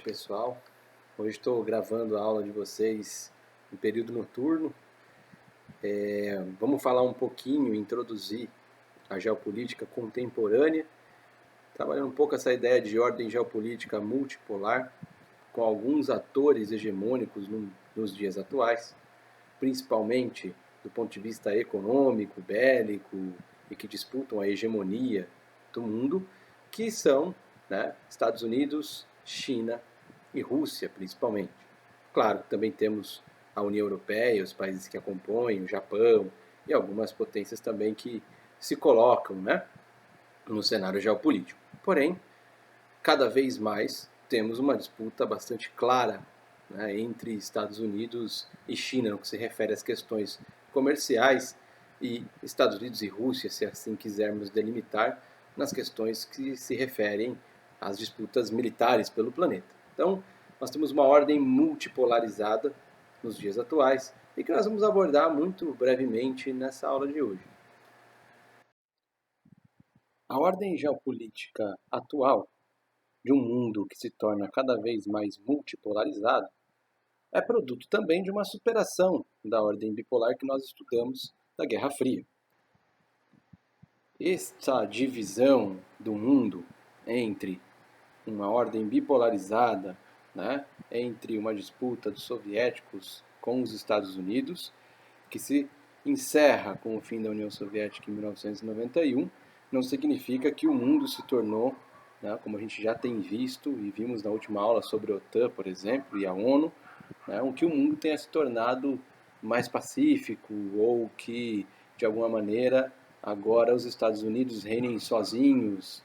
pessoal. Hoje estou gravando a aula de vocês em período noturno. Vamos falar um pouquinho, introduzir a geopolítica contemporânea, trabalhando um pouco essa ideia de ordem geopolítica multipolar, com alguns atores hegemônicos nos dias atuais, principalmente do ponto de vista econômico, bélico, e que disputam a hegemonia do mundo, que são Estados Unidos, China e Rússia, principalmente. Claro, também temos a União Europeia, os países que a compõem, o Japão e algumas potências também que se colocam no cenário geopolítico. Porém, cada vez mais temos uma disputa bastante clara entre Estados Unidos e China, no que se refere às questões comerciais, e Estados Unidos e Rússia, se assim quisermos delimitar, nas questões que se referem às disputas militares pelo planeta. Então, nós temos uma ordem multipolarizada nos dias atuais e que nós vamos abordar muito brevemente nessa aula de hoje. A ordem geopolítica atual de um mundo que se torna cada vez mais multipolarizado é produto também de uma superação da ordem bipolar que nós estudamos da Guerra Fria. Esta divisão do mundo entre uma ordem bipolarizada, entre uma disputa dos soviéticos com os Estados Unidos, que se encerra com o fim da União Soviética em 1991, não significa que o mundo se tornou, como a gente já tem visto e vimos na última aula sobre a OTAN, por exemplo, e a ONU, que o mundo tenha se tornado mais pacífico ou que, de alguma maneira, agora os Estados Unidos reinem sozinhos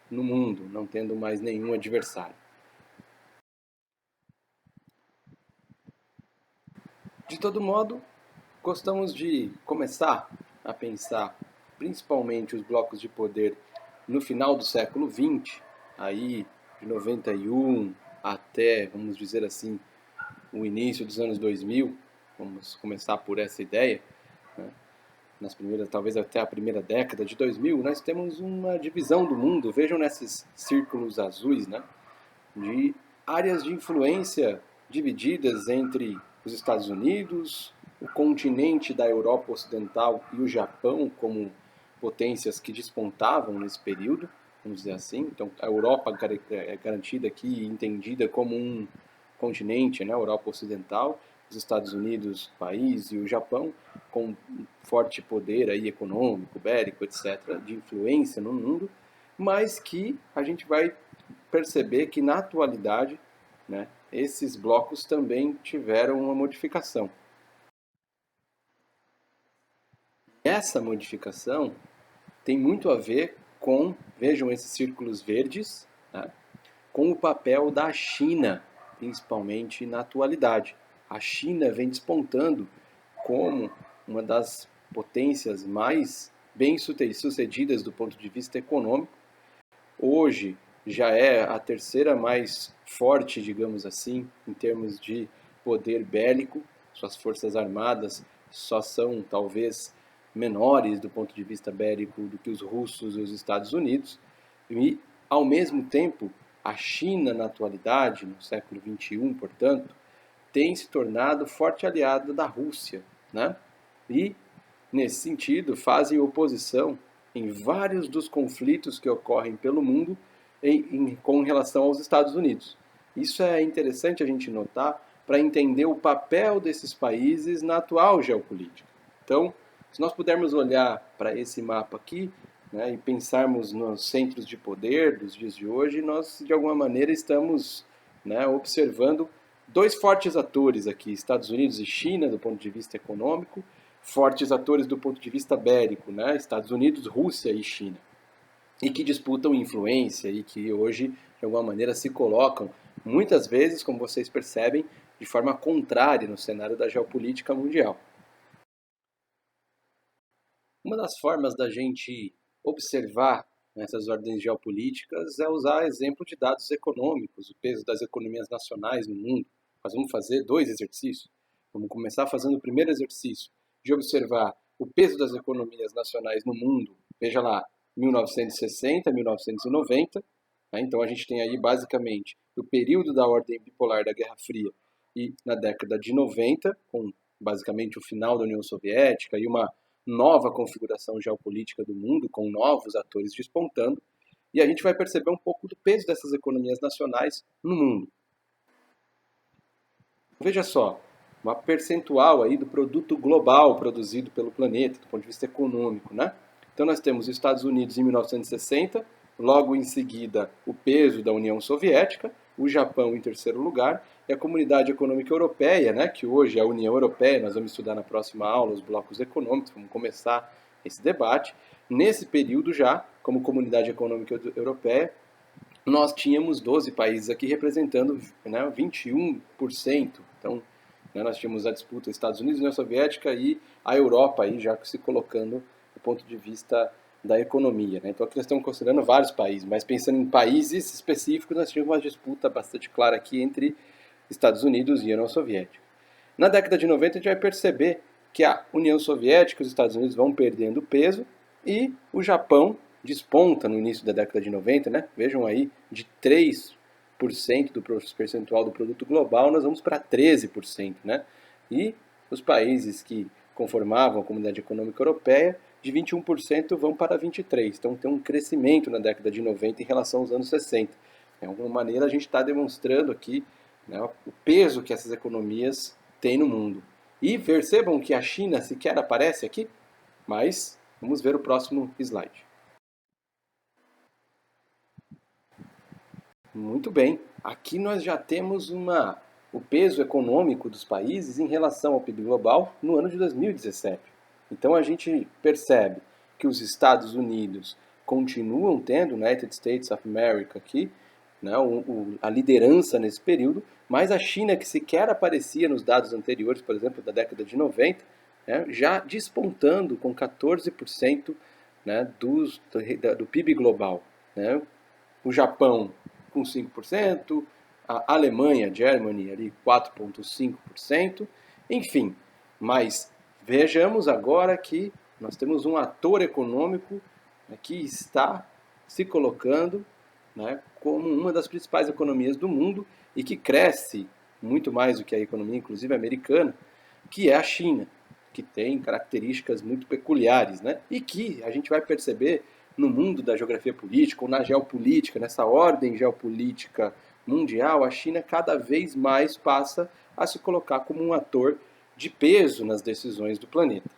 no mundo, não tendo mais nenhum adversário. De todo modo, gostamos de começar a pensar principalmente os blocos de poder no final do século XX, aí de 91 até, vamos dizer assim, o início dos anos 2000, vamos começar por essa ideia, nas primeiras, talvez até a primeira década de 2000, nós temos uma divisão do mundo, vejam nesses círculos azuis, de áreas de influência divididas entre os Estados Unidos, o continente da Europa Ocidental e o Japão como potências que despontavam nesse período, vamos dizer assim. Então, a Europa é garantida aqui e entendida como um continente, a Europa Ocidental, os Estados Unidos, país, e o Japão, com forte poder aí econômico, bélico, etc., de influência no mundo, mas que a gente vai perceber que, na atualidade, esses blocos também tiveram uma modificação. Essa modificação tem muito a ver com, vejam esses círculos verdes, com o papel da China, principalmente na atualidade. A China vem despontando como uma das potências mais bem-sucedidas do ponto de vista econômico. Hoje já é a terceira mais forte, digamos assim, em termos de poder bélico. Suas forças armadas só são, talvez, menores do ponto de vista bélico do que os russos e os Estados Unidos. E, ao mesmo tempo, a China, na atualidade, no século XXI, portanto, tem se tornado forte aliada da Rússia, E, nesse sentido, fazem oposição em vários dos conflitos que ocorrem pelo mundo com relação aos Estados Unidos. Isso é interessante a gente notar para entender o papel desses países na atual geopolítica. Então, se nós pudermos olhar para esse mapa aqui, e pensarmos nos centros de poder dos dias de hoje, nós, de alguma maneira, estamos observando dois fortes atores aqui, Estados Unidos e China, do ponto de vista econômico, fortes atores do ponto de vista bélico, Estados Unidos, Rússia e China, e que disputam influência e que hoje, de alguma maneira, se colocam, muitas vezes, como vocês percebem, de forma contrária no cenário da geopolítica mundial. Uma das formas da gente observar essas ordens geopolíticas é usar exemplo de dados econômicos, o peso das economias nacionais no mundo. Nós vamos fazer dois exercícios. Vamos começar fazendo o primeiro exercício de observar o peso das economias nacionais no mundo. Veja lá, 1960, 1990. Então a gente tem aí basicamente do período da ordem bipolar da Guerra Fria e na década de 90, com basicamente o final da União Soviética e uma nova configuração geopolítica do mundo, com novos atores despontando, e a gente vai perceber um pouco do peso dessas economias nacionais no mundo. Veja só, uma percentual aí do produto global produzido pelo planeta, do ponto de vista econômico, né? Então nós temos os Estados Unidos em 1960, logo em seguida o peso da União Soviética, o Japão em terceiro lugar, e a Comunidade Econômica Europeia, né, que hoje é a União Europeia, nós vamos estudar na próxima aula os blocos econômicos, vamos começar esse debate. Nesse período já, como Comunidade Econômica Europeia, nós tínhamos 12 países aqui representando, né, 21%. Então, né, nós tínhamos a disputa Estados Unidos, União Soviética e a Europa aí já se colocando do ponto de vista da economia. Né? Então aqui nós estamos considerando vários países, mas pensando em países específicos, nós tínhamos uma disputa bastante clara aqui entre Estados Unidos e a União Soviética. Na década de 90 a gente vai perceber que a União Soviética e os Estados Unidos vão perdendo peso e o Japão desponta no início da década de 90, né? Vejam aí, de 3% do percentual do produto global, nós vamos para 13%, né? E os países que conformavam a Comunidade Econômica Europeia, de 21% vão para 23%. Então tem um crescimento na década de 90 em relação aos anos 60. De alguma maneira a gente está demonstrando aqui, né, o peso que essas economias têm no mundo. E percebam que a China sequer aparece aqui, mas vamos ver o próximo slide. Muito bem, aqui nós já temos o peso econômico dos países em relação ao PIB global no ano de 2017. Então a gente percebe que os Estados Unidos continuam tendo, United States of America aqui, né, a liderança nesse período, mas a China, que sequer aparecia nos dados anteriores, por exemplo, da década de 90, né, já despontando com 14%, né, do PIB global. Né? O Japão com 5%, a Alemanha, Germany, ali 4,5%, enfim. Mas vejamos agora que nós temos um ator econômico, né, que está se colocando, né, como uma das principais economias do mundo e que cresce muito mais do que a economia, inclusive americana, que é a China, que tem características muito peculiares, né, e que a gente vai perceber no mundo da geografia política ou na geopolítica, nessa ordem geopolítica mundial, a China cada vez mais passa a se colocar como um ator de peso nas decisões do planeta.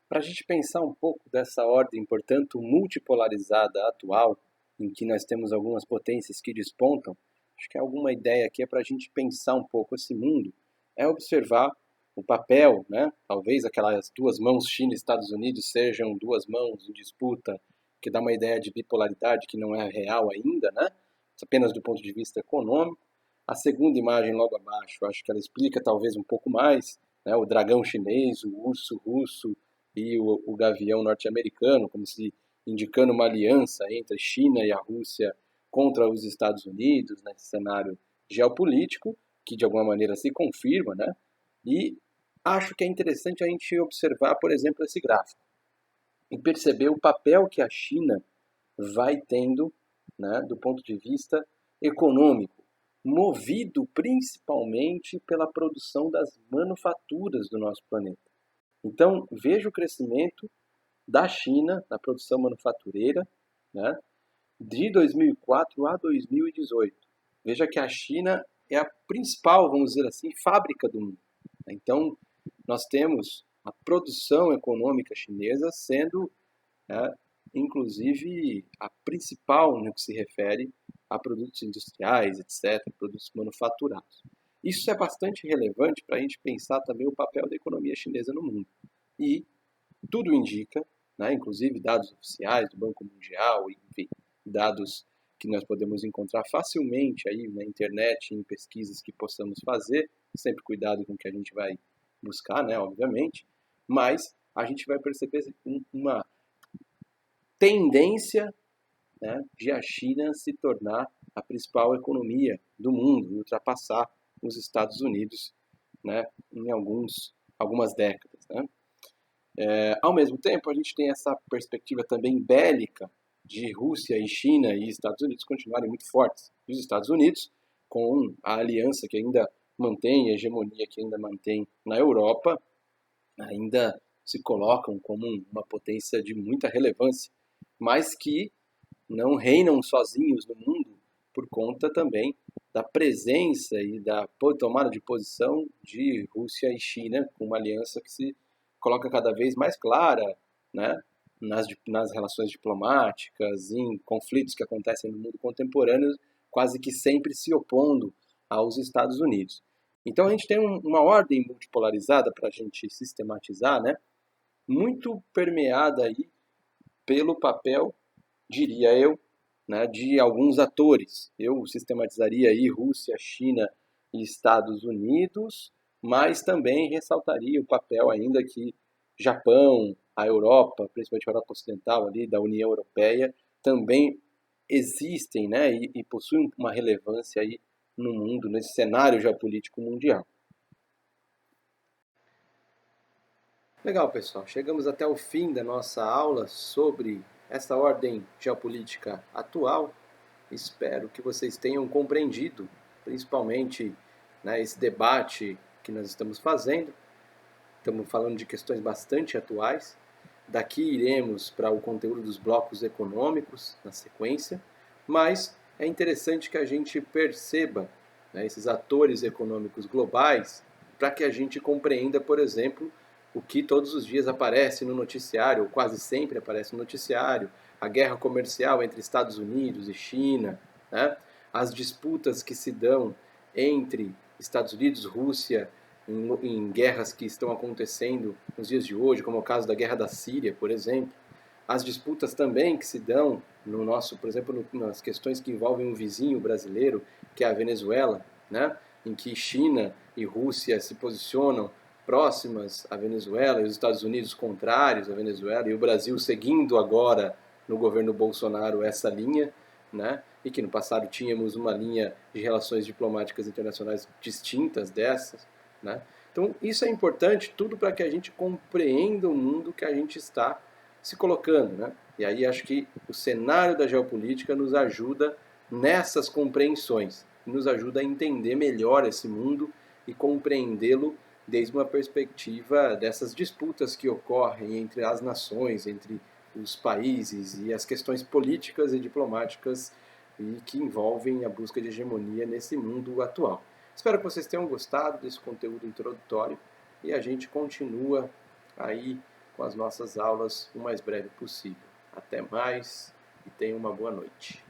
Para a gente pensar um pouco dessa ordem, portanto, multipolarizada atual, em que nós temos algumas potências que despontam, acho que alguma ideia aqui é para a gente pensar um pouco esse mundo, é observar o papel, né? Talvez aquelas duas mãos, China e Estados Unidos, sejam duas mãos em disputa, que dá uma ideia de bipolaridade que não é real ainda, né? Apenas do ponto de vista econômico. A segunda imagem logo abaixo, acho que ela explica talvez um pouco mais, né? O dragão chinês, o urso russo e o gavião norte-americano, como se indicando uma aliança entre China e a Rússia contra os Estados Unidos nesse cenário geopolítico, que de alguma maneira se confirma, né? E acho que é interessante a gente observar, por exemplo, esse gráfico e perceber o papel que a China vai tendo, né, do ponto de vista econômico, movido principalmente pela produção das manufaturas do nosso planeta. Então, veja o crescimento da China na produção manufatureira, né, de 2004 a 2018. Veja que a China é a principal, vamos dizer assim, fábrica do mundo. Então, nós temos a produção econômica chinesa sendo, né, inclusive, a principal no que se refere a produtos industriais, etc., produtos manufaturados. Isso é bastante relevante para a gente pensar também o papel da economia chinesa no mundo. E tudo indica, né, inclusive dados oficiais do Banco Mundial, enfim, dados que nós podemos encontrar facilmente aí na internet, em pesquisas que possamos fazer, sempre cuidado com o que a gente vai buscar, né, obviamente, mas a gente vai perceber uma tendência, né, de a China se tornar a principal economia do mundo e ultrapassar os Estados Unidos, né, em algumas décadas. Né? Ao mesmo tempo, a gente tem essa perspectiva também bélica, de Rússia e China e Estados Unidos continuarem muito fortes. E os Estados Unidos, com a aliança que ainda mantém, a hegemonia que ainda mantém na Europa, ainda se colocam como uma potência de muita relevância, mas que não reinam sozinhos no mundo por conta também da presença e da tomada de posição de Rússia e China, com uma aliança que se coloca cada vez mais clara, né, nas relações diplomáticas, em conflitos que acontecem no mundo contemporâneo, quase que sempre se opondo aos Estados Unidos. Então a gente tem uma ordem multipolarizada para a gente sistematizar, né, muito permeada aí pelo papel, diria eu, né, de alguns atores. Eu sistematizaria aí Rússia, China e Estados Unidos, mas também ressaltaria o papel ainda que Japão, a Europa, principalmente a Europa Ocidental ali, da União Europeia, também existem, né, e possuem uma relevância aí no mundo, nesse cenário geopolítico mundial. Legal, pessoal. Chegamos até o fim da nossa aula sobre essa ordem geopolítica atual. Espero que vocês tenham compreendido, principalmente, né, esse debate que nós estamos fazendo. Estamos falando de questões bastante atuais. Daqui iremos para o conteúdo dos blocos econômicos na sequência, mas é interessante que a gente perceba, né, esses atores econômicos globais para que a gente compreenda, por exemplo, o que todos os dias aparece no noticiário, ou quase sempre aparece no noticiário, a guerra comercial entre Estados Unidos e China, né? As disputas que se dão entre Estados Unidos, Rússia, em guerras que estão acontecendo nos dias de hoje, como é o caso da guerra da Síria, por exemplo. As disputas também que se dão no nosso, por exemplo, nas questões que envolvem um vizinho brasileiro, que é a Venezuela, né? Em que China e Rússia se posicionam próximas à Venezuela e os Estados Unidos contrários à Venezuela e o Brasil seguindo agora no governo Bolsonaro essa linha, né? E que no passado tínhamos uma linha de relações diplomáticas internacionais distintas dessas, né? Então isso é importante tudo para que a gente compreenda o mundo que a gente está se colocando, né? E aí acho que o cenário da geopolítica nos ajuda nessas compreensões, nos ajuda a entender melhor esse mundo e compreendê-lo desde uma perspectiva dessas disputas que ocorrem entre as nações, entre os países e as questões políticas e diplomáticas e que envolvem a busca de hegemonia nesse mundo atual. Espero que vocês tenham gostado desse conteúdo introdutório e a gente continua aí com as nossas aulas o mais breve possível. Até mais e tenham uma boa noite.